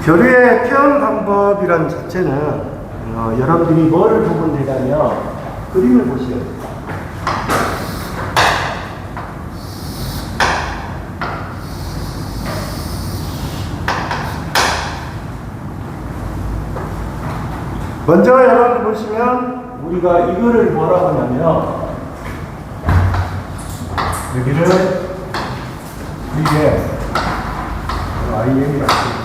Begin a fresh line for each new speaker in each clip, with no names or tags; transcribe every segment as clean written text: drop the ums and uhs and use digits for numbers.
교류의 표현 방법이란 자체는 여러분들이 뭐를 보면 되냐면 그림을 보셔야 돼요. 먼저 여러분들 보시면 우리가 이거를 뭐라고 하냐면 여기를 이게 IM이라고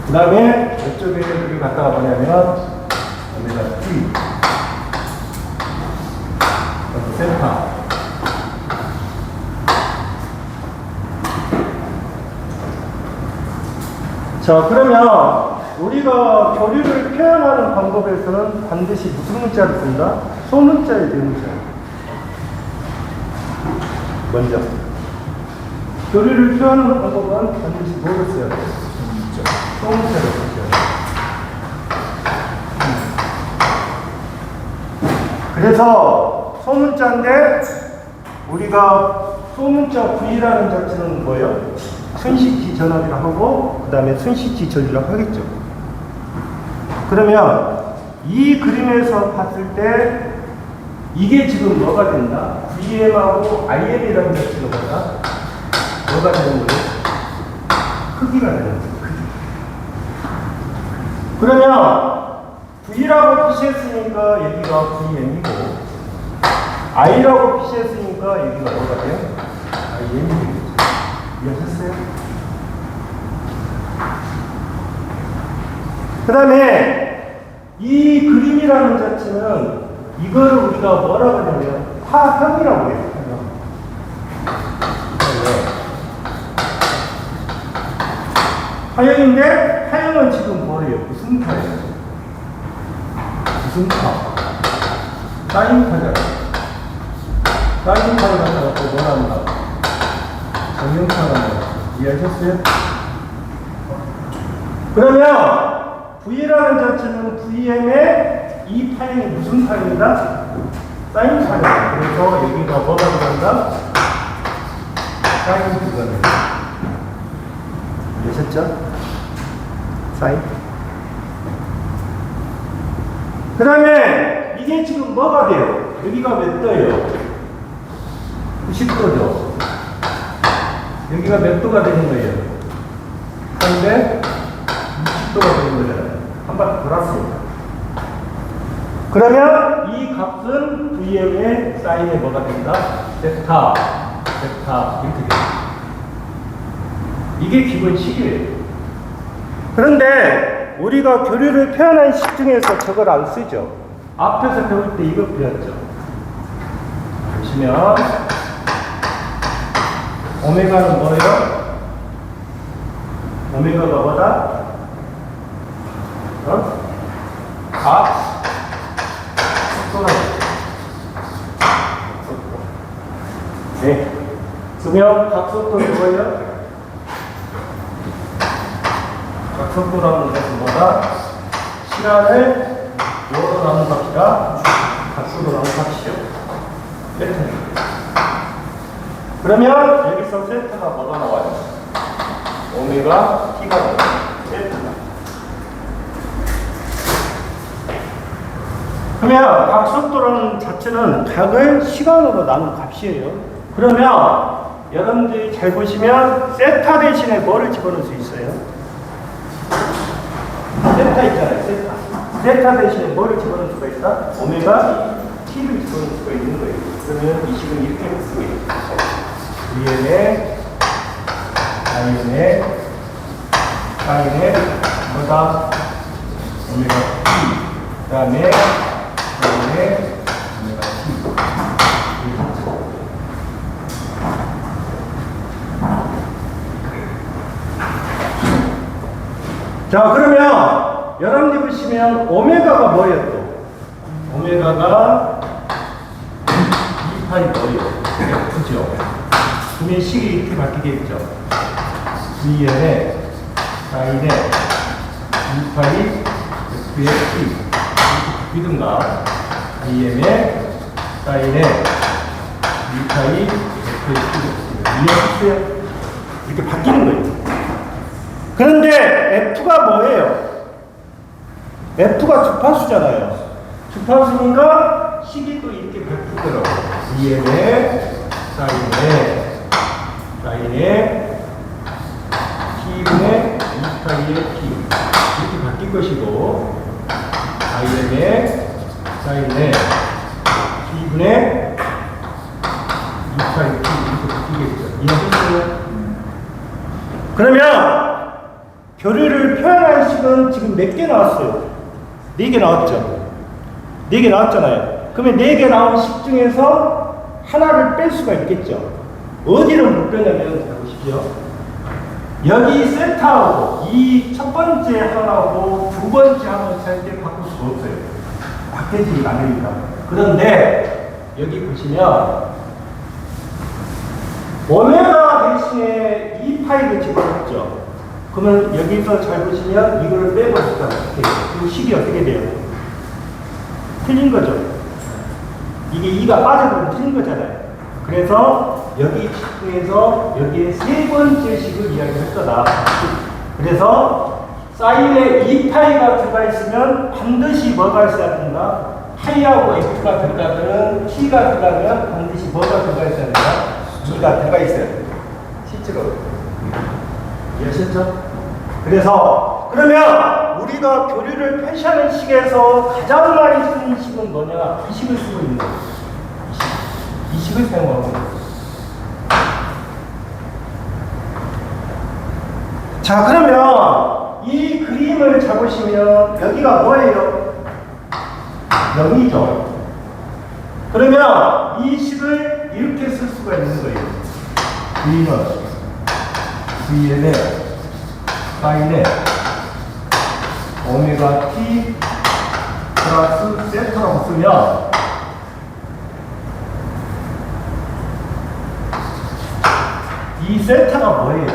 그 다음에 이쪽에 여기 갖다가 뭐냐면 오메가 T 세타 자, 그러면 우리가 교류를 표현하는 방법에서는 반드시 무슨 문자를 쓴다? 소문자에 대문자. 먼저 교류를 표현하는 방법은 반드시 뭐를 써야 돼요? 소문자를 써야 돼요. 그래서 소문자인데 우리가 소문자 V라는 자체는 뭐예요? 순식지 전압이라고 하고 그 다음에 순식지 전류라고 하겠죠. 그러면 이 그림에서 봤을 때 이게 지금 뭐가 된다? VM하고 IM이라는 자체가 뭐가 되는 거예요? 크기가 되는 거예요. 크기. 그러면 V라고 표시했으니까 여기가 VM이고 I라고 표시했으니까 여기가 뭐가 돼요? IM이 되겠죠. 이해하셨어요? 그 다음에 이 그림이라는 자체는 이거를 우리가 뭐라고 하냐면 화형이라고 해요. 화형인데 화형은 지금 뭐래요? 무슨 파예요? 무슨 파? 사인 파잖아요. 사인 파를 갖다가 또 뭐라 한다? 정형파가 나와요. 이해하셨어요? 그러면 V라는 자체는 VM의 이 파형이 무슨 파형이다? 사인 파형. 그래서 여기가 뭐가 들어간다? 사인 들어간다. 이해하셨죠? 사인. 그 다음에 이게 지금 뭐가 돼요? 여기가 몇 도예요? 90도죠. 여기가 몇 도가 되는 거예요? 360도가 되는 거잖아요. 한 바퀴 돌았습니다. 그러면 이 값은 VM의 사인에 뭐가 된다? 세타 이렇게 됩니다. 이게 기본 식이에요. 그런데 우리가 교류를 표현한 식 중에서 저걸 안 쓰죠. 앞에서 배울 때 이거 배웠죠. 보시면 오메가는 뭐예요? 오메가가 뭐다? 각 속도라고. 네. 그러면 각속도는 뭐예요? 각속도라는 것은 뭐다? 시간을 뭐로 나눈 값이라 각속으로 나눈 값이죠. 세트. 그러면 여기서 세트가 뭐가 나와요? 오메가 T가 나와요. 세트가. 그러면 각속도라는 자체는 각을 시간으로 나눈 값이에요. 그러면 여러분들이 잘 보시면 세타 대신에 뭐를 집어넣을 수 있어요? 세타 있잖아요. 세타 대신에 뭐를 집어넣을 수가 있다? 오메가 T를 집어넣을 수가 있는 거예요. 그러면 이 식은 이렇게 쓰고 있어요. VM의 IM의 사인의 뭐다? 오메가 T. 그 다음에 사인의 오메가 T. 자, 그러면 여러분들 보시면 오메가가 뭐예요 또? 오메가가 2파이 뭐예요? F죠. 그러면 식이 이렇게 바뀌겠죠. VM의 사인의 2파이 F의 T 바뀌든가 VM의 사인의 2파이 F의 T가 이해하셨어요? 이렇게 바뀌는 거예요. 그런데 F가 뭐예요? F가 주파수잖아요. 주파수니까 식이 또 이렇게 바뀌더라고요. Vm에, 사인에, T분의 2파이의 T. 이렇게 바뀔 것이고, Im에, 사인에, T분의 2파이 T. 이렇게 바뀌겠죠. 이해하셨어요? 그러면, 교류를 표현할 식은 지금 몇 개 나왔어요? 4개 나왔죠? 4개 나왔잖아요. 그러면 4개 나온 식 중에서 하나를 뺄 수가 있겠죠? 어디를 못 빼냐면, 자 보십시오. 여기 세타하고 이 첫 번째 하나하고 두 번째 하나 절대 바꿀 수가 없어요. 바뀌지 않으니까. 그런데 여기 보시면 오메가 대신에 2파이를 집어넣죠. 그러면 여기서 잘 보시면 이거를 빼버렸다. 이 식이 어떻게 돼요? 틀린 거죠. 이게 2가 빠져버리면 틀린 거잖아요. 그래서 여기 식 중에서 여기에 세 번째 식을 이야기할 거다. 그래서 사인에 2파이가 들어가 있으면 반드시 뭐가 있어야 된다? 파이하고 F가 들어가면 T가 들어가면 반드시 뭐가 들어가 있어야 된다? 2가 들어가 있어야 된다. 실제로. 이해하셨죠? 그래서 그러면 우리가 교류를 표시하는 식에서 가장 많이 쓰는 식은 뭐냐? 이 식을 쓰고 있는 거예요. 이 식을 사용하고 있는 거예요. 자, 그러면 이 그림을 잡으시면 여기가 뭐예요? 0이죠. 그러면 이 식을 이렇게 쓸 수가 있는 거예요. V는 Vn에 사인에 오메가 T 플러스 세타라고 쓰면 이 세타가 뭐예요?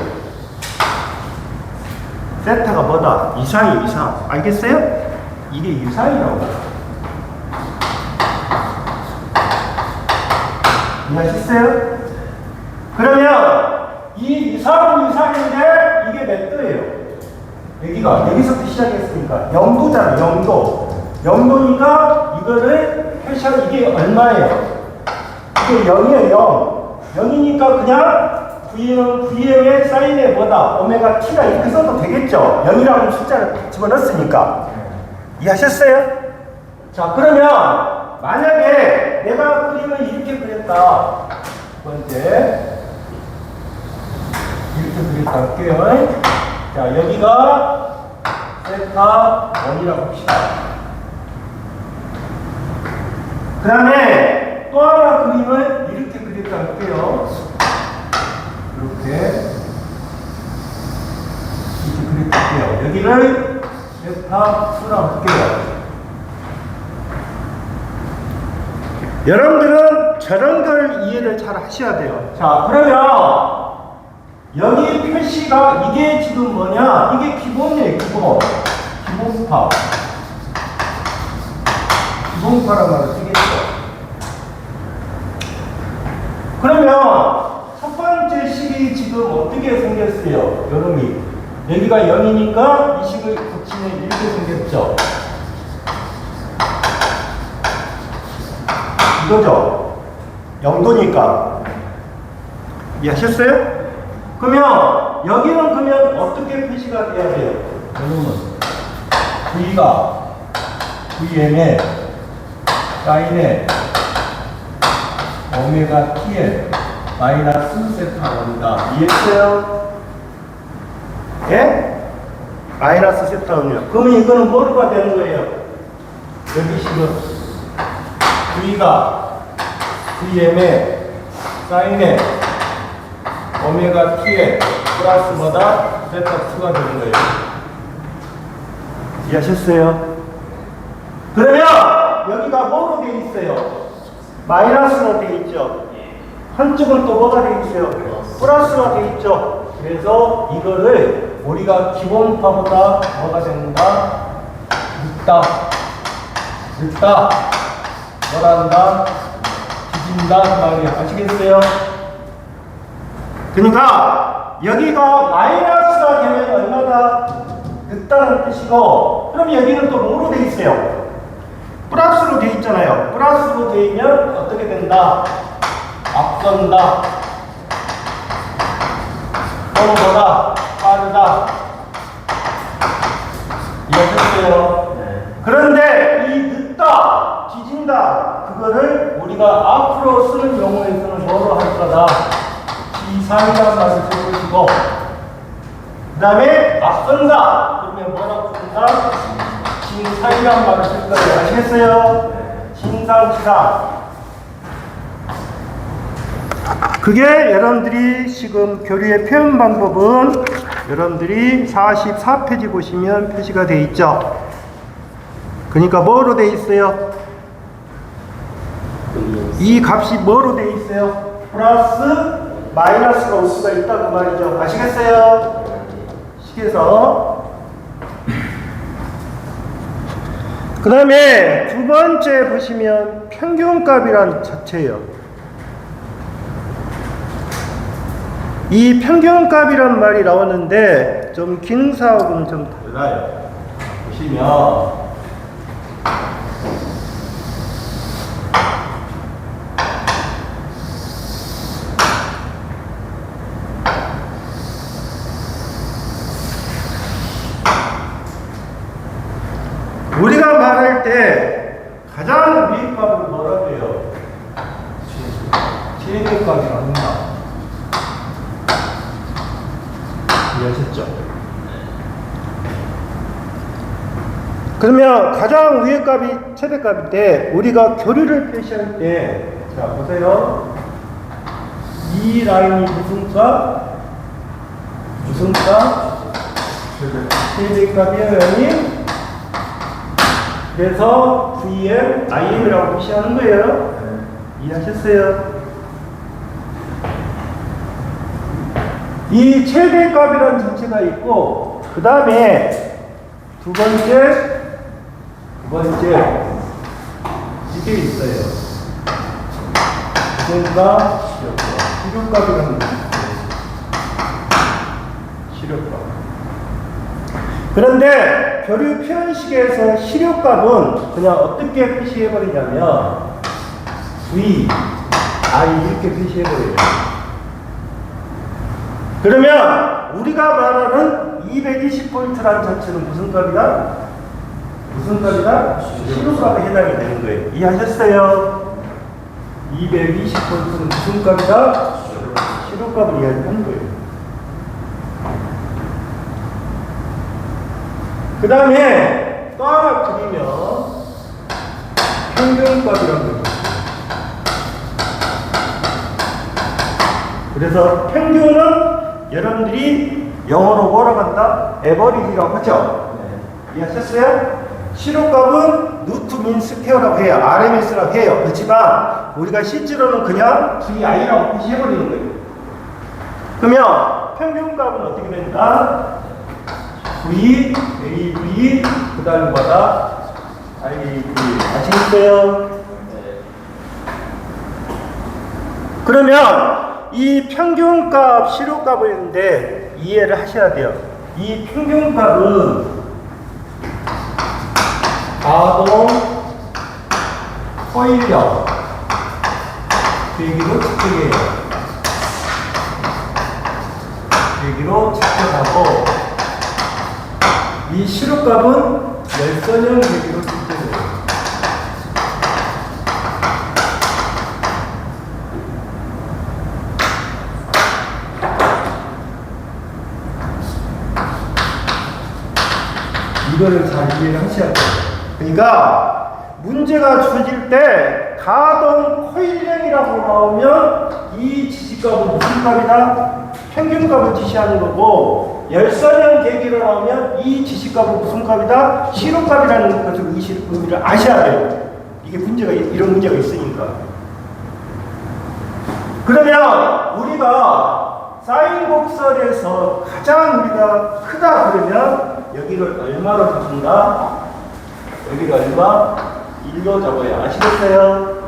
세타가 뭐다? 이상이 이상. 알겠어요? 이게 이상이라고. 이해하셨어요? 그러면 이 이상은 이상인데 이게 몇 도예요? 여기서부터 시작했으니까 0도잖아. 0도. 0도니까 이거를 표시하면 이게 얼마예요? 이게 0이에요. 0이니까 그냥 Vm의 사인에 뭐다? 오메가 T가 이렇게 써도 되겠죠? 0이라는 숫자를 집어넣었으니까. 이해하셨어요? 자, 그러면 만약에 내가 그림을 이렇게 그렸다. 두 번째. 이렇게 그렸다 할게요. 자, 여기가 세타 1이라고 합시다. 그 다음에 또 하나 그림을 이렇게 그렸다 할게요. 이렇게 그렸다 할게요. 여기를 세타 2라고 할게요. 여러분들은 저런 걸 이해를 잘 하셔야 돼요. 자, 그러면 여기 표시가 이게 지금 뭐냐? 이게 기본이에요, 기본. 기본파. 기본파라는 말을 쓰겠죠. 그러면 첫 번째 식이 지금 어떻게 생겼어요? 여름이. 여기가 0이니까 이 식을 붙이면 이렇게 생겼죠. 이거죠. 0도니까. 이해하셨어요? 그러면 여기는 그러면 어떻게 표시가 돼야 돼요? 여러분, V가 Vm에 사인에 오메가 T에 마이너스 세타가 옵니다. 이해했어요? 예? 마이너스 세타가 옵니다. 그러면 이거는 뭐가 되는 거예요? 여기 식은 V가 Vm에 사인에 오메가 T에 플러스 뭐다? 세타 2가 되는 거예요. 이해하셨어요? 그러면 여기가 뭐로 되어 있어요? 마이너스로 되어 있죠. 한쪽은 또 뭐가 되어 있어요? 플러스가 되어 있죠. 그래서 이거를 우리가 기본파보다 뭐가 된다? 늦다, 뭐란다, 뒤진다 그 말이에요. 아시겠어요? 그러니까 여기가 마이너스가 되면 얼마나 늦다는 뜻이고, 그럼 여기는 또 뭐로 돼 있어요? 플러스로 돼 있잖아요. 플러스로 되면 어떻게 된다? 앞선다. 또보다 빠르다. 이해하셨어요? 네. 그런데 이 늦다, 뒤진다, 그거를 우리가 앞으로 쓰는 용어에서는 뭐로 할 거다? 기사이란 말을 쓸 것이고, 그 다음에 앞선다, 그러면 뭐라고 쓴다? 진사이란 말을 쓸 거예요. 아시겠어요? 진상치사. 그게 여러분들이 지금 교류의 표현 방법은 여러분들이 44페이지 보시면 표시가 되어 있죠. 그러니까 뭐로 되어 있어요? 이 값이 뭐로 되어 있어요? 플러스 마이너스가 올 수가 있다고 말이죠. 아시겠어요? 식에서. 그 다음에 두 번째 보시면 평균값이란 자체예요. 이 평균값이란 말이 나왔는데 좀 기능사하고는 좀 달라요. 보시면 우리가 말할 때 가장 위의 값은 뭐라고 해요? 최대 값이 아닙니다. 이해하셨죠? 그러면 가장 위의 값이 최대값인데 우리가 교류를 표시할 때, 자 보세요. 이 라인이 무슨 값? 무슨 값? 최대값이에요, 형님? 그래서 VM, IM이라고 표시하는 거예요. 이해하셨어요? 이 최대값이라는 자체가 있고, 그 다음에 두 번째 이게 있어요. 그러니까 시료값이라는 게 있어요. 시료값. 그런데 교류 표현식에서 시료값은 그냥 어떻게 표시해버리냐면 V, I 이렇게 표시해버려요. 그러면 우리가 말하는 220V라는 자체는 무슨 값이다? 무슨 값이다? 시료값에 해당이 되는 거예요. 이해하셨어요? 220V는 무슨 값이다? 시료값을 이야기하는 거예요. 그 다음에 또 하나 그리면 평균값이라는 거 있어요. 그래서 평균은 여러분들이 영어로 뭐라고 한다? 에버리지라고 하죠? 네. 이해하셨어요? 시료값은 루트 민 스퀘어라고 해요. RMS라고 해요. 그렇지만 우리가 실제로는 그냥 VI라고 표시해버리는 거예요. 그러면 평균값은 어떻게 된다? V, AV, 그 다음에 뭐다? IAV. 아시겠어요? 그러면 이 평균값, 시료값을 했는데 이해를 하셔야 돼요. 이 평균값은 가동 허일력 대기로 측정해요. 대기로 측정하고, 이 시료값은 열선형 대기로 측정해요. 이거를 잘 이해를 하셔야 돼요. 그러니까 문제가 주어질 때 가동 코일량이라고 나오면 이 지시값은 무슨 값이다? 평균값을 지시하는 거고, 열선형 계기로 나오면 이 지시값은 무슨 값이다? 시료값이라는 것을 의미를 아셔야 돼요. 이게 문제가, 이런 문제가 있으니까. 그러면 우리가 사인 곡선에서 가장 우리가 크다 그러면 여기를 얼마로 잡는다? 여기가 얼마? 1로 잡아요. 아시겠어요?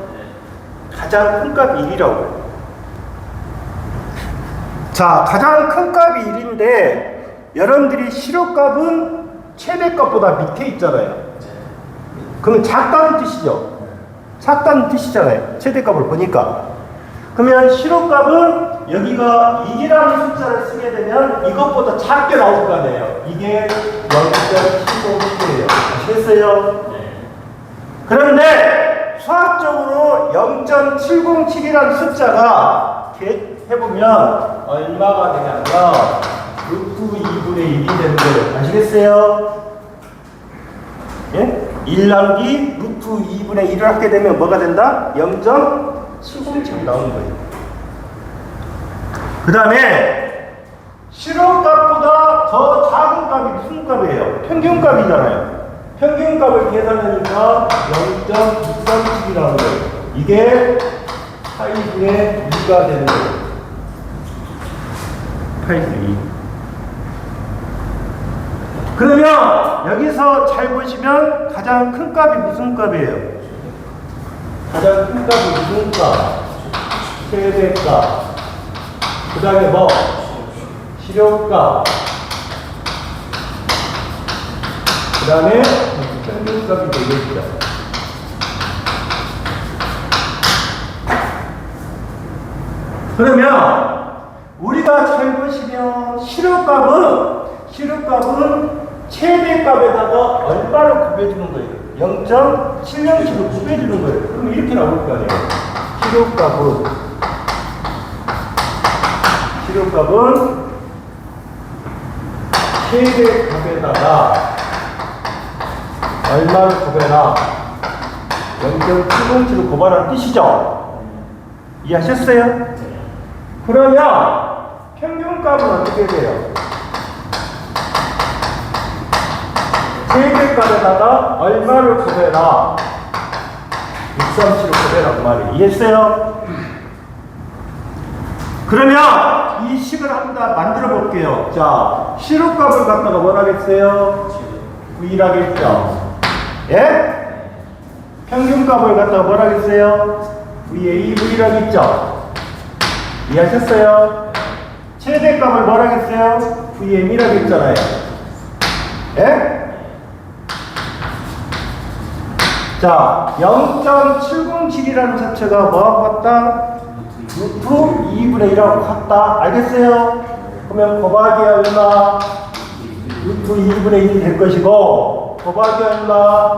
가장 큰 값이 1이라고요. 자, 가장 큰 값이 1인데 여러분들이 실효값은 최대값보다 밑에 있잖아요. 그러면 작다는 뜻이죠. 작다는 뜻이잖아요. 최대값을 보니까. 그러면 실효값은 여기가 2라는 숫자를 쓰게 되면 이것보다 작게 나올 거 아니에요. 이게 0.707이에요. 아시겠어요? 그런데 수학적으로 0.707이라는 숫자가 해보면 얼마가 되냐면 루트 2분의 1이 되는 거예요. 아시겠어요? 예? 1 나누기 루트 2분의 1을 하게 되면 뭐가 된다? 0.707이 나오는 거예요. 그 다음에 실효값보다 더 작은 값이 무슨 값이에요? 평균값이잖아요. 평균값을 계산하니까 0.637이라는 거예요. 이게 8분의 2가 되는 거예요. 8분의 2. 그러면 여기서 잘 보시면 가장 큰 값이 무슨 값이에요? 가장 큰 값이 무슨 값? 최대값. 그 다음에 뭐? 실효값. 그 다음에 평균값이 되겠죠. 그러면 우리가 잘 보시면 실효값은 최대값에다가 얼마를 곱해주는 거예요? 0.707을 곱해주는 거예요. 그럼 이렇게 나올 거 아니에요? 실효값은 최대값에다가 얼마를 곱해라? 0.707을 곱하라는 뜻이죠? 이해하셨어요? 그러면 평균값은 어떻게 돼요? 최대값에다가 얼마를 곱해라? 637을 곱해라 그 말이에요. 이해했어요? 그러면 이 식을 한번 만들어 볼게요. 자, 실효값을 갖다가 뭐라 했어요? V라겠죠? 예? 평균값을 갖다가 뭐라 했어요? VAV라겠죠? 이해하셨어요? 최대값을 뭐라 했어요? VM이라고 했잖아요. 예? 자, 0.707이라는 자체가 뭐하고 같다? 루트 2분의 1하고 같다. 알겠어요? 그러면 곱하기 얼마? 루트 2분의 1이 될 것이고, 곱하기 얼마?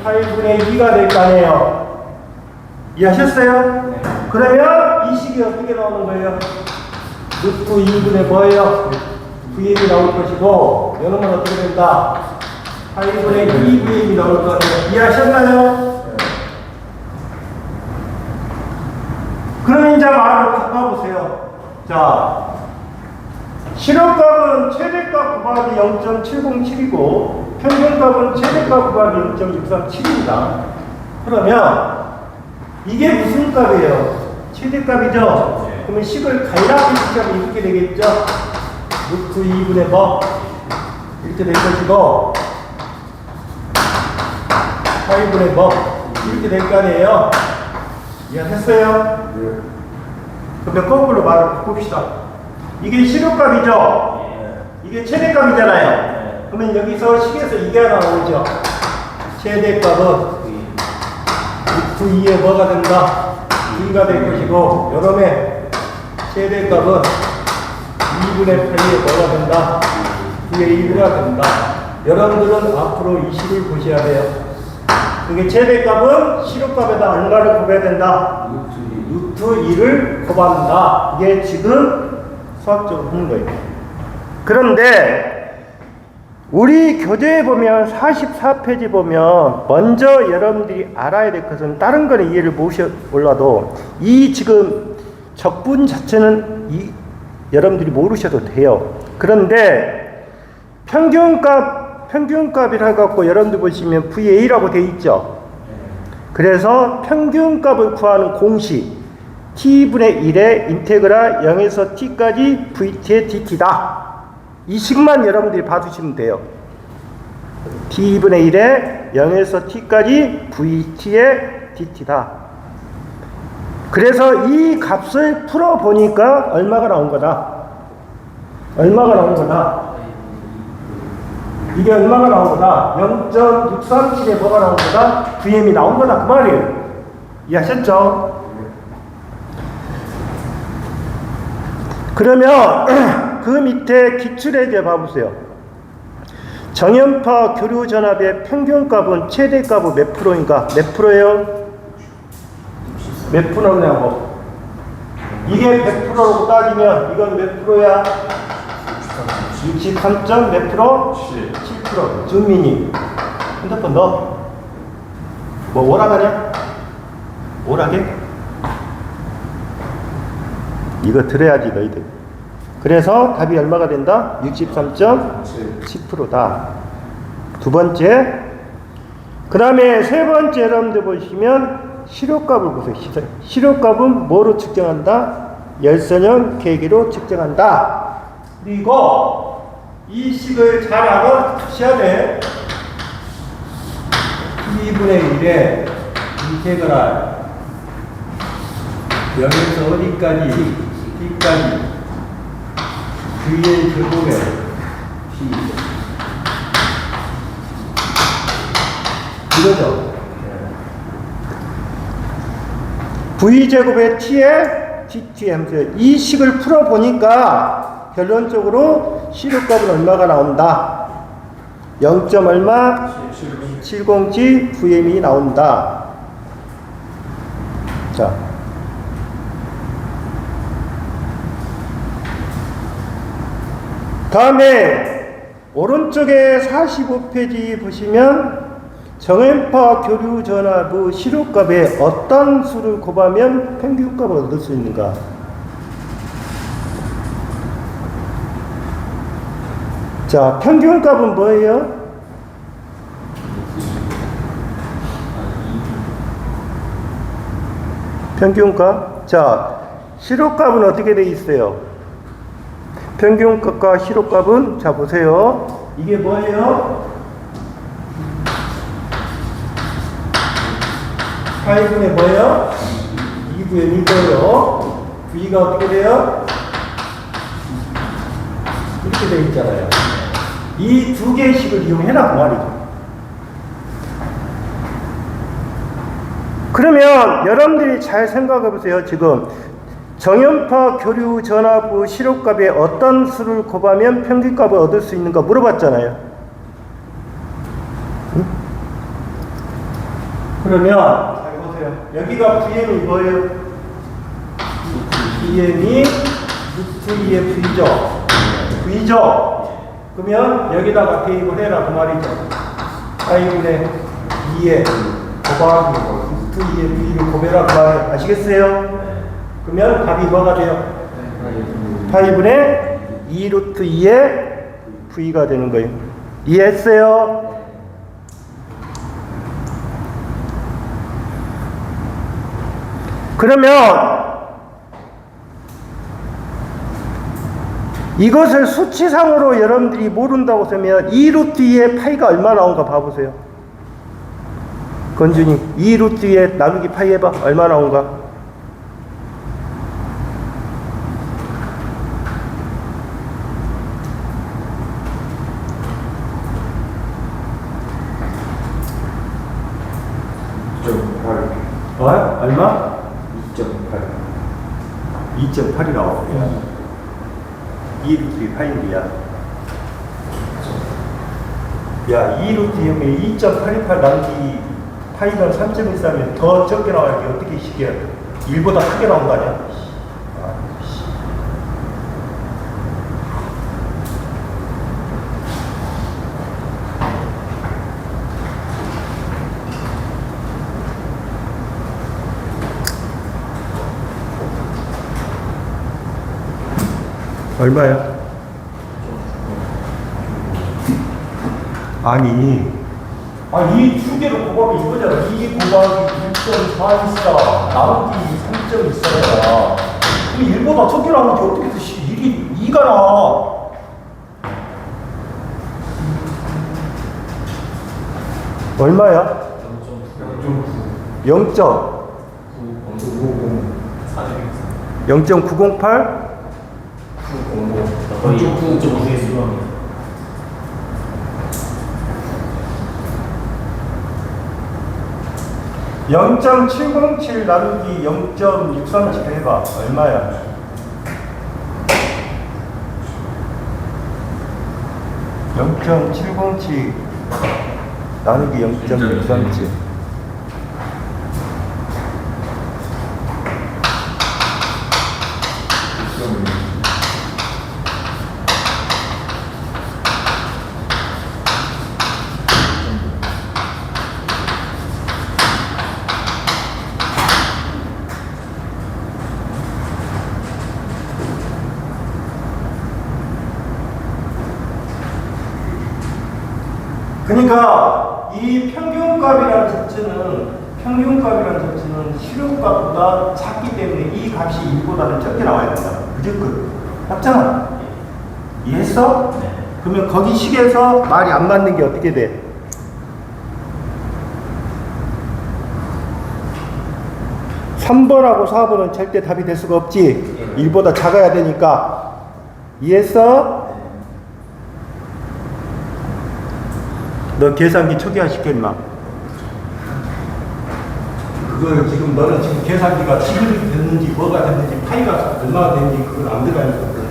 8분의 2가 될 거 아니에요. 이해하셨어요? 그러면 이 식이 어떻게 나오는 거예요? 루트 2분의 뭐예요? VM이 나올 것이고, 이놈은 어떻게 된다? 8분의 2VM이 나올 거 아니에요. 이해하셨나요? 그럼 이제 말을 바꿔보세요. 자, 실효값은 최대값 곱하기 0.707이고 평균값은 최대값 곱하기 0.637입니다. 그러면 이게 무슨 값이에요? 최대값이죠? 그러면 식을 간략히 시작하면 이렇게 되겠죠? 루트 2분의 뭐? 이렇게 될 것이고 8분의 뭐? 이렇게 될 거 아니에요? 이해했어요? 그러면 거꾸로 말을 바꿉시다. 이게 실효값이죠? 이게 최대값이잖아요. 그러면 여기서 식에서 이게 하나 나오죠? 최대값은 루트 2에 뭐가 된다? 2가 될 것이고 요놈의 최대값은 2분의 8에 뭐가 된다? 2의 2가 된다. 여러분들은 앞으로 이 식을 보셔야 돼요. 이게 최대값은 실효값에다 얼마를 곱해야 된다? 루트 2를 곱한다. 이게 지금 수학적으로 하는 거예요. 그런데 우리 교재에 보면 44페이지 보면 먼저 여러분들이 알아야 될 것은 다른 거는 이해를 못 몰라도 이 지금 적분 자체는 여러분들이 모르셔도 돼요. 그런데 평균값이라 해갖고 여러분들 보시면 VA라고 되어 있죠. 그래서 평균값을 구하는 공식 t분의 1의 인테그랄 0에서 t까지 vt의 dt다. 이 식만 여러분들이 봐두시면 돼요. t분의 1의 0에서 t까지 vt의 dt다. 그래서 이 값을 풀어보니까 얼마가 나온 거다? 얼마가 나온 거다? 이게 얼마가 나온 거다? 0.637에 뭐가 나온 거다? VM이 나온 거다 그 말이에요. 이해하셨죠? 그러면 그 밑에 기출에게 봐보세요. 정연파 교류전압의 평균값은 최대값은 몇 프로인가? 몇 프로예요? 몇 프로냐고. 이게 100%라고 따지면 이건 몇 프로야? 63점 몇 프로? 7%. 준민이 핸드폰 넣어. 뭐 오락하냐? 오락해? 이거 들어야지 너희들. 그래서 답이 얼마가 된다? 63.7%다. 두 번째. 그 다음에 세 번째 여러분들 보시면 시료값을 보세요. 시료값은 뭐로 측정한다? 열선형 계기로 측정한다. 그리고 이 식을 잘 알아두셔야 돼. 2분의 1에 인테그랄 여기서 어디까지? D까지 V의 제곱에 T 이거죠. V제곱의 T에 GT 하면서 이 식을 풀어보니까 결론적으로 시료값은 얼마가 나온다? 0. 얼마? 70G VM이 나온다. 자. 다음에 오른쪽에 45페이지 보시면 정연파 교류 전압의 시료값에 어떤 수를 곱하면 평균값을 얻을 수 있는가? 자, 평균값은 뭐예요? 평균값? 자, 시료값은 어떻게 돼 있어요? 평균값과 시료값은 자 보세요. 이게 뭐예요? 8분의 뭐예요? 2분의 이거요. V가 어떻게 돼요? 이렇게 돼 있잖아요. 이 두 개의 식을 이용해라 그 말이죠. 그러면 여러분들이 잘 생각해 보세요. 지금 정연파 교류 전압의 시료값에 어떤 수를 곱하면 평균값을 얻을 수 있는가 물어봤잖아요. 응? 그러면 잘 보세요. 여기가 VM이 뭐예요? VM이 루트 2의 V죠. V죠. 그러면 여기다가 대입을 해라 그 말이죠. 4분의 2의 곱하기 루트 2의 V를 곱해라 그 말 아시겠어요? 그러면 답이 뭐가 돼요? 8분의 2 루트 2의 V가 되는 거예요. 이해했어요? 그러면 이것을 수치상으로 여러분들이 모른다고 하면 2 루트 2의 파이가 얼마 나온가 봐보세요. 건준이 2 루트 2의 나누기 파이 해봐. 얼마 나온가? 얼마? 2.8이 나오고요. 2 루트 8인데야. 야, 2 루트 0에 2.828 나누기 파이가 3.14면 더 적게 나와야지. 어떻게 시계야? 1보다 크게 나온 거 아니야? 얼마야? 아니, 이 두 개로 곱하면 이거잖아. 2 곱하기 2.44 나누기 3.24야. 이 1보다 적게 나오는지 어떻게 해서 2가 나와? 얼마야? 0.908?
거의 9.5에 수렴합니다.
(0.707) 나누기 (0.637) 해봐. 얼마야? (0.707) 나누기 (0.637) 그러니까 이 평균값이라는 접수는 실효값보다 작기 때문에 이 값이 1보다는 적게 나와야 된다. 무조건. 맞잖아. 이해했어?
네.
그러면 거기 식에서 말이 안 맞는 게 어떻게 돼? (3번하고) (4번은) 절대 답이 될 수가 없지. 1보다 작아야 되니까. 이해했어? 너 계산기 초기화 시켜 임마. 그걸 지금 너는 지금 계산기가 지급이 됐는지 뭐가 됐는지 파이가 얼마가 됐는지 그걸 안 들어가는 거거든.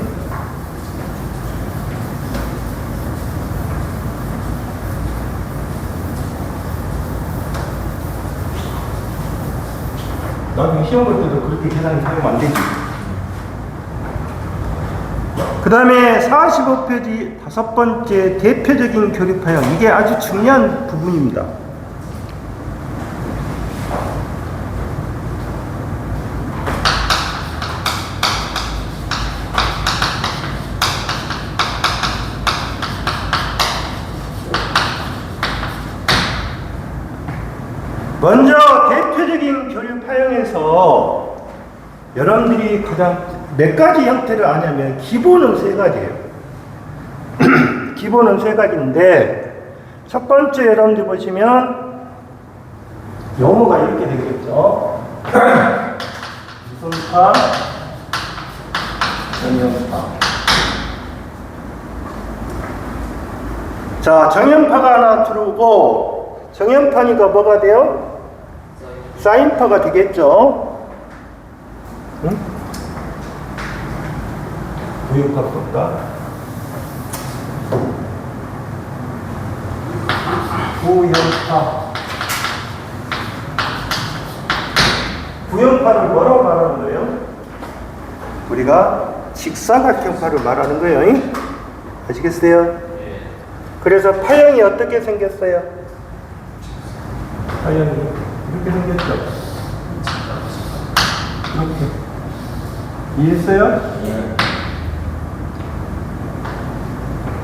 나중에 시험 볼 때도 그렇게 계산기 사용하면 안 되지. 그 다음에 45페이지 5번째 대표적인 교류파형. 이게 아주 중요한 부분입니다. 먼저 대표적인 교류파형에서 여러분들이 가장 몇 가지 형태를 아냐면 기본은 3가지예요. 기본은 3가지인데 첫 번째 여러분들 보시면 용어가 이렇게 되겠죠. 무선파, 정연파. 자, 정연파가 하나 들어오고 정연파니까 뭐가 돼요? 사인파가 되겠죠. 응? 부역파 볼까? 부역파. 부역파를 뭐라고 말하는 거예요? 우리가 직사각형파를 말하는 거예요. 아시겠어요? 그래서 파형이 어떻게 생겼어요? 파형이 이렇게 생겼죠? 이렇게. 이해했어요? 네.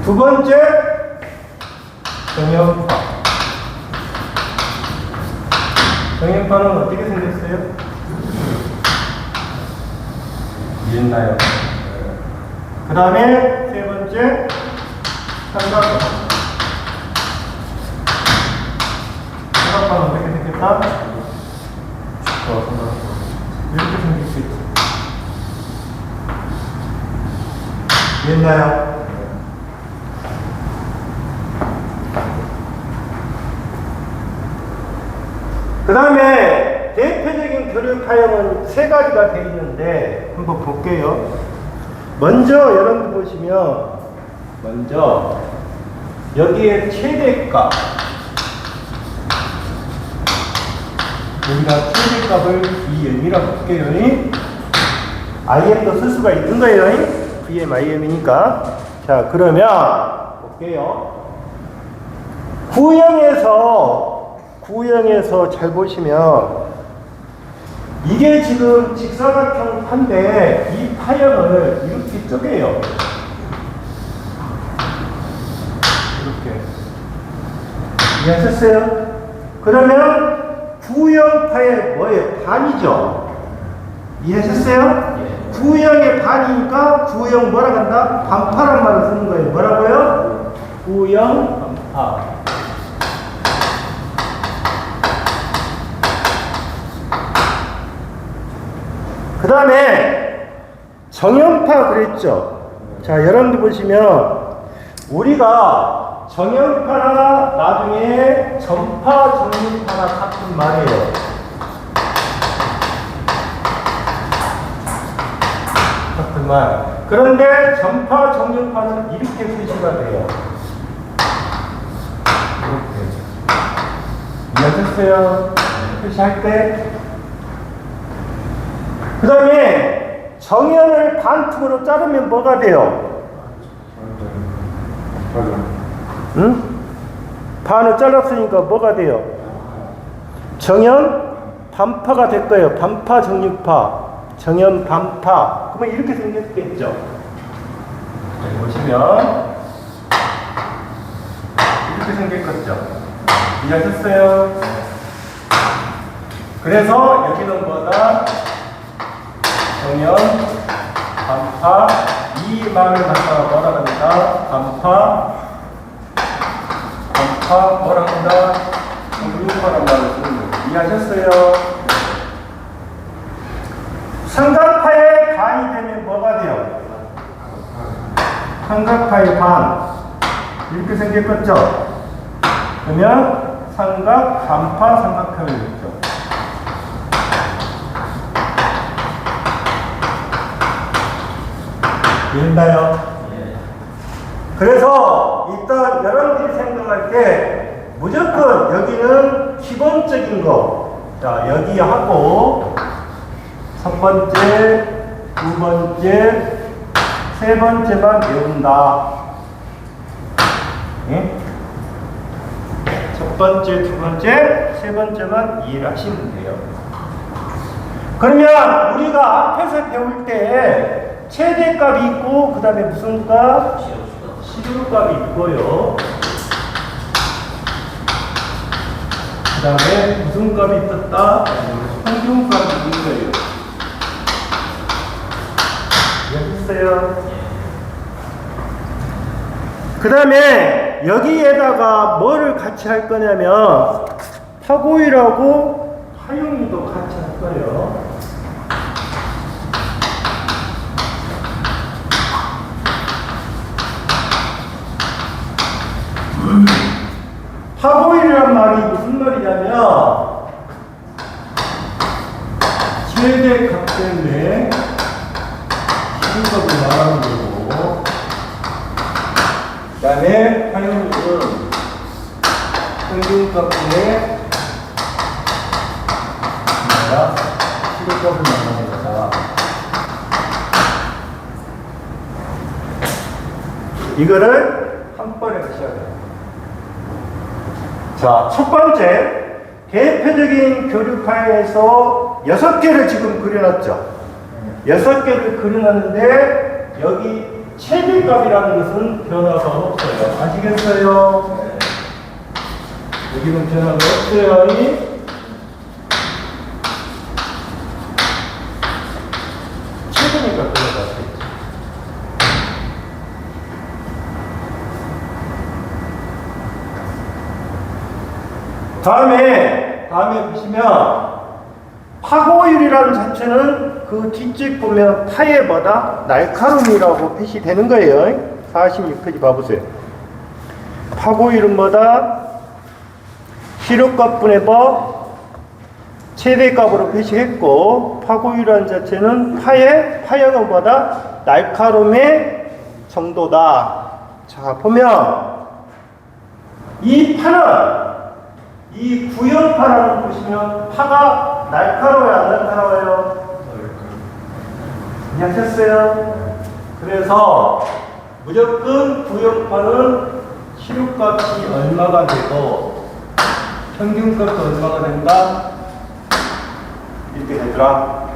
두 번째, 정연파. 정연파는 어떻게 생겼어요? 이해했나요? 그 다음에 세 번째, 삼각형. 삼각형은 어떻게 생겼다? 이렇게 생길 수 있죠. 이해했나요? 그 다음에 대표적인 교류파형은 3가지가 되어 있는데 한번 볼게요. 먼저 여러분들 보시면 먼저 여기에 최대값, 우리가 최대값을 VM이라고 볼게요. IM도 쓸 수가 있는 거예요. VM, IM이니까. 자, 그러면 볼게요. 구형에서 잘 보시면 이게 지금 직사각형 판데 이 파형을 이렇게 쪼개요. 이렇게. 이해하셨어요? 그러면 구형파의 뭐예요? 반이죠? 이해하셨어요? 구형의 반이니까 구형 뭐라 한다? 반파란 말을 쓰는 거예요. 뭐라고요? 구형 반파. 그 다음에 정연파 그랬죠. 자, 여러분들 보시면 우리가 정형파나 나중에 전파 정육파나 같은 말이에요. 같은 말. 그런데 전파 정육파는 이렇게 표시가 돼요. 이렇게. 이해하셨어요? 표시할 때. 그 다음에 정연을 반특으로 자르면 뭐가 돼요? 응? 반을 잘랐으니까 뭐가 돼요? 정연 반파가 될 거예요. 반파 정육파, 정연 반파. 그러면 이렇게 생겼겠죠. 여기 보시면 이렇게 생겼겠죠. 이해하셨어요? 그래서 여기는 뭐다? 정연 반파. 이 말을 갖다가 뭐라 합니다? 반파 뭐라 합니다? 정육파란 말을 쓰는 거예요. 이해하셨어요? 삼각파의 반이 되면 뭐가 돼요? 삼각파의 반. 이렇게 생겼겠죠? 그러면 삼각, 반파, 삼각형이 있죠. 이해했나요? 그래서 일단 여러분들이 생각할 때 무조건 여기는 기본적인 거. 자, 여기 하고 첫 번째, 두 번째, 세 번째만 외운다. 예? 첫 번째, 두 번째, 세 번째만 이해를 하시면 돼요. 그러면 우리가 앞에서 배울 때 최대값이 있고 그 다음에 무슨 값? 시료값이 있고요. 그 다음에 무슨 값이 있었다? 평균값이 있는 거예요. 이해했어요? 그 다음에 여기에다가 뭐를 같이 할 거냐면 파고일하고 파용이도 같이 할 거예요. 파고일이란 말이 무슨 말이냐면 최대값 때문에 시급을 말하는 거고, 그 다음에 파용률은 평균값 때문에 시급값을 말하는 거다. 이거를 한 번에 하셔야 돼요. 자, 첫 번째, 대표적인 교류파에서 6개를 지금 그려놨죠. 6개를 그려놨는데 여기 최대값이라는 것은 변화가 없어요. 아시겠어요? 여기는 변화가 없어요. 최대니까 변화가 없어요. 다음에 보시면 파고율이라는 자체는 그 뒷집 보면 파의 뭐다? 날카로움이라고 표시되는 거예요. 46페이지 봐보세요. 파고율은 뭐다? 시료값분의 최대값으로 표시했고, 파고율이라는 자체는 파의 파형은 뭐다? 날카로움의 정도다. 자, 보면 이 파는 이 구형파라는 보시면 파가 날카로워요, 안 날카로워요? 이해하셨어요? 그래서 무조건 구형파는 시료값이 얼마가 되고 평균값이 얼마가 된다? 이렇게 되더라.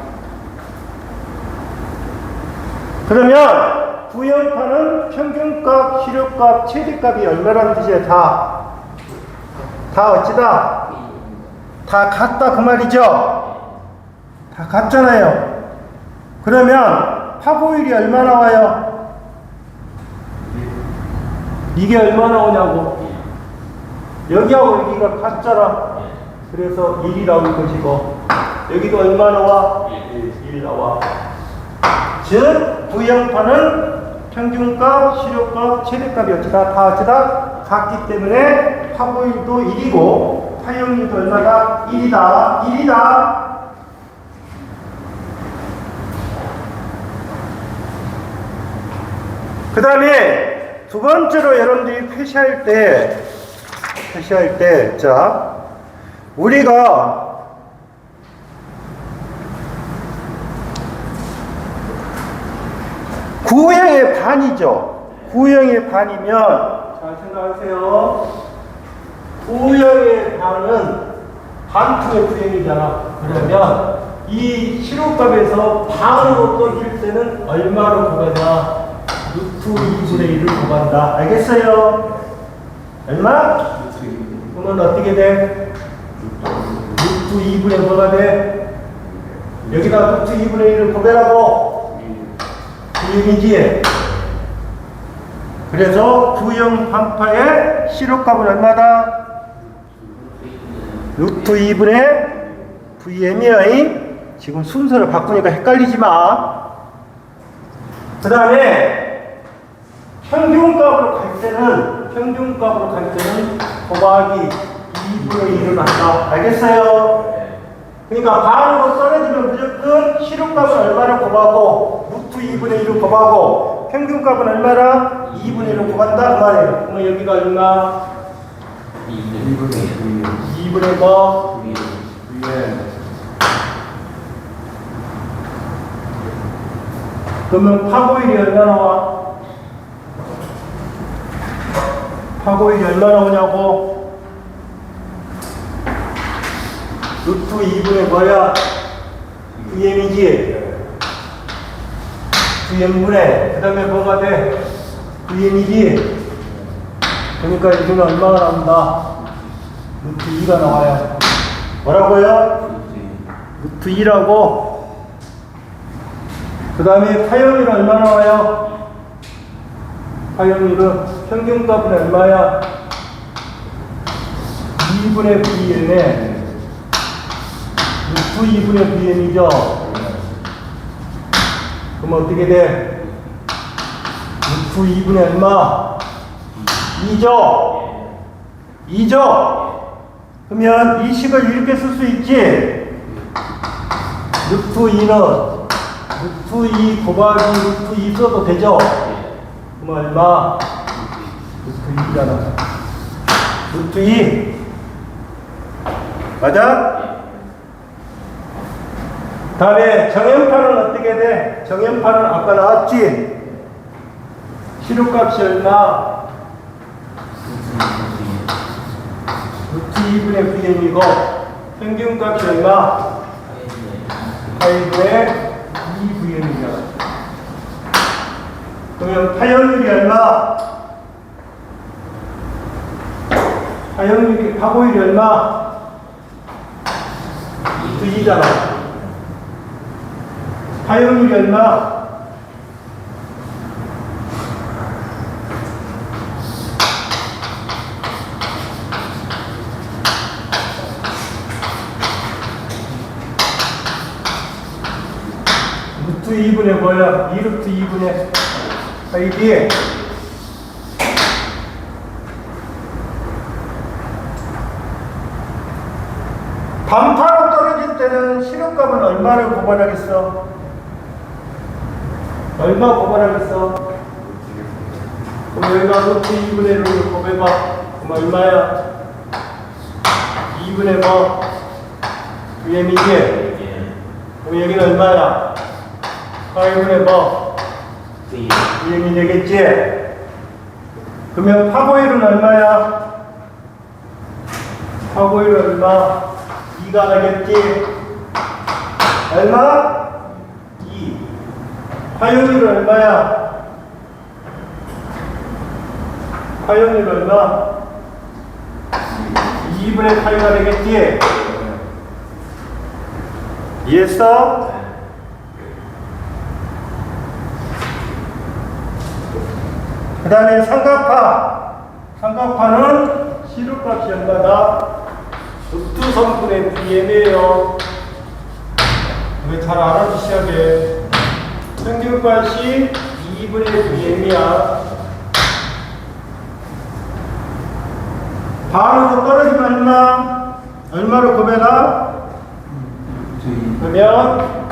그러면 구형파는 평균값, 시료값, 최대값이 얼마라는 뜻이에요? 다 어찌다? 다 같다 그 말이죠? 다 같잖아요. 그러면 파고율이 얼마 나와요? 이게 얼마 나오냐고? 여기하고 여기가 같잖아. 그래서 1이 나올 것이고, 여기도 얼마 나와? 1 나와. 즉 구형파는 평균값, 시료값, 최대값이 어찌다 다 어찌다 같기 때문에 파고율도 1이고 파형률도 얼마다? 1이다. 그 다음에 두 번째로 여러분들이 표시할 때, 자, 우리가 구형의 반이죠. 구형의 반이면, 잘 생각하세요. 구형의 반은 반투의 구형이잖아. 그러면 이 시료값에서 반으로 떠줄 때는 얼마로 구하냐? 루트 2분의 1을 곱한다. 알겠어요? 얼마? 그러면 어떻게 돼? 루트 2분의 뭐가 돼? 여기다 루트 2분의 1을 곱해라고. 구형이지? 그래서 구형 한파의 시료값은 얼마다? 루트 2분의 VM이야. 지금 순서를 바꾸니까 헷갈리지 마. 그 다음에 평균값으로 갈 때는 곱하기 2분의 1을 한다. 알겠어요? 그러니까 반으로 떨어지면 무조건 시료값은 얼마를 곱하고 루트 2분의 1을 곱하고 평균값은 얼마나? 2분의 1을 곱한다. 그 말이에요. 그러면 여기가 얼마? 2분의 뭐? 그러면 파고율이 얼마 나와? 파고율이 얼마 나오냐고? 루트 2분의 뭐야? VM이지? VM분의 그 다음에 뭐가 돼? VM이지? 그러니까 여기는 얼마가 나온다? 루트 2가 나와요. 뭐라고요? 루트 2라고. 그 다음에 파형률은 얼마 나와요? 파형률은 평균값은 얼마야? 2분의 VM에 루트 2분의 VM이죠? 그럼 어떻게 돼? 루트 2분의 얼마? 2죠? 2죠? 그러면 이 식을 이렇게 쓸 수 있지? 루트 2는 루트 2 곱하기 루트 2 써도 되죠? 그럼 얼마? 루트 2잖아. 루트 2. 맞아? 다음에 정연파는 어떻게 돼? 정연파는 아까 나왔지? 시료값이 얼마? 루트 2분의 VM이고 평균값이 얼마? 8분의 2VM이잖아. 그러면 파형률이 얼마? 파고율이 얼마? 루트 2잖아. 파형률이 얼마? 루트 2분의 뭐야? 2루트 2분의 이게 반파로 떨어질 때는 시료값은 얼마를 고발하겠어? 얼마 고발하겠어? 그럼 여기가 루트 2분의 1을 곱해봐. 그럼 얼마야? 2분의 뭐? VM이지? 그럼 여기는 얼마야? 8분의 뭐? VM이 되겠지? 그러면 파고율은 얼마야? 파고율은 얼마? 2가 나겠지? 얼마? 2. 파형률은 얼마야? 파형률 얼마? 2분의 8가 되겠지? 이해했어? 그 다음에 삼각파. 삼각파는 시료값이 얼마다? 루트 3분의 VM이에요. 이거 잘 알아주셔야 돼. 평균값이 2분의 VM이야. 반으로 떨어지면 얼마? 얼마로 곱해라? 그러면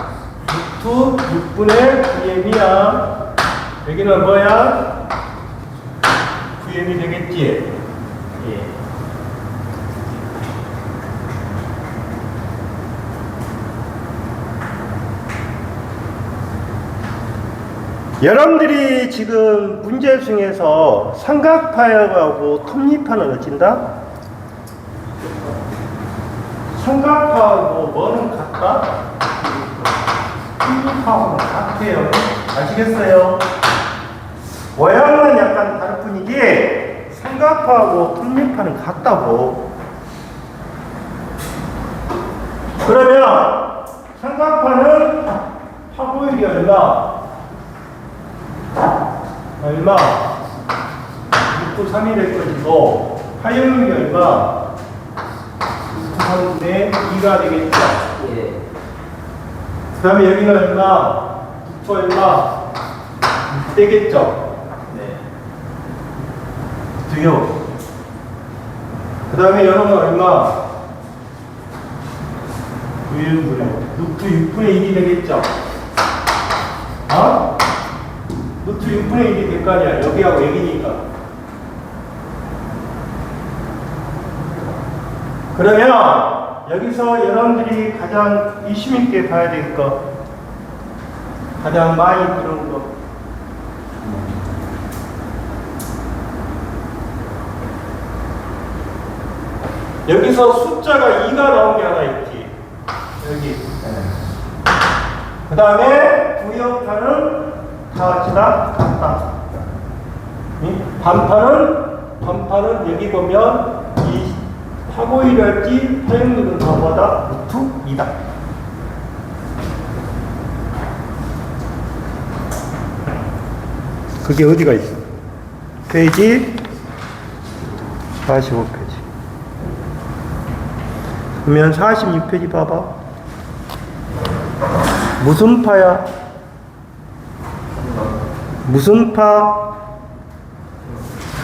6분의 VM이야. 여기는 뭐야? VM이 되겠지? 예. 여러분들이 지금 문제 중에서 삼각파하고 톱니파는 어찐다? 삼각파하고 뭐는 같다? 톱니파하고는 같아요. 아시겠어요? 모양은 약간 다를 뿐이지 삼각파하고 톱니파는 같다고. 그러면 삼각파는 파고율이 얼마? 6분 3이 될 것이고 파형률이 얼마? 3분의 2가 되겠죠. 예. 그 다음에 여기는 얼마? 9초 얼마? 되겠죠. 네. 두요. 그 다음에 여러분 얼마? 6분 6분의 1이 되겠죠. 어? 루트 6분의 1이 될 거 아니야. 여기하고 여기니까. 그러면 여기서 여러분들이 가장 이심 있게 봐야 될 거, 가장 많이 들은 거. 여기서 숫자가 2가 나온 게 하나 있지. 여기. 그 다음에 부역파는 다 같다. 반판은 여기 보면 이 파고율할지 파형률은 다 뭐다? 루트 2다. 그게 어디가 있어? 페이지 45페이지. 그러면 46페이지 봐봐. 무슨 파야? 무슨 파?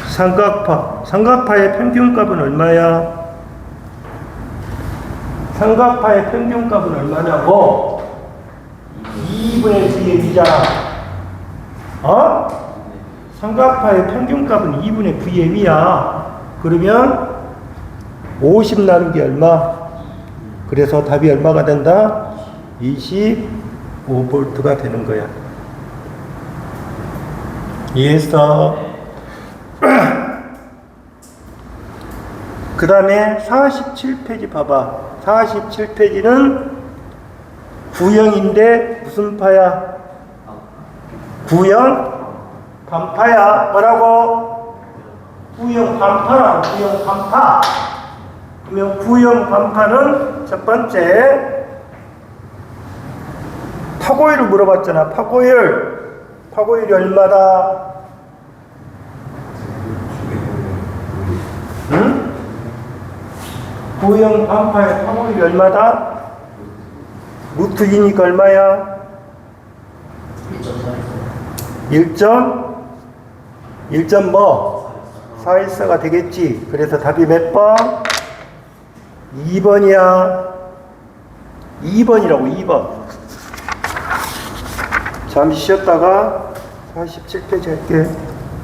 삼각파. 삼각파의 평균값은 얼마야? 삼각파의 평균값은 얼마냐고? 2분의 9의 2잖아. 어? 삼각파의 평균값은 2분의 9의 2야. 그러면 50 나누기 얼마? 그래서 답이 얼마가 된다? 25V가 되는 거야. 이해했어? 그 다음에 47페이지 봐봐. 47페이지는 구형인데 무슨 파야? 구형 반파야. 뭐라고? 구형 반파라고. 구형 반파. 그러면 구형 반파는 첫 번째 파고율을 물어봤잖아. 파고율이 얼마다? 응? 구형 반파의 파고율이 얼마다? 루트 2니까 얼마야? 1점 뭐? 414가 되겠지. 그래서 답이 몇 번? 2번이야. 2번이라고 2번. 잠시 쉬었다가 47페이지 할게.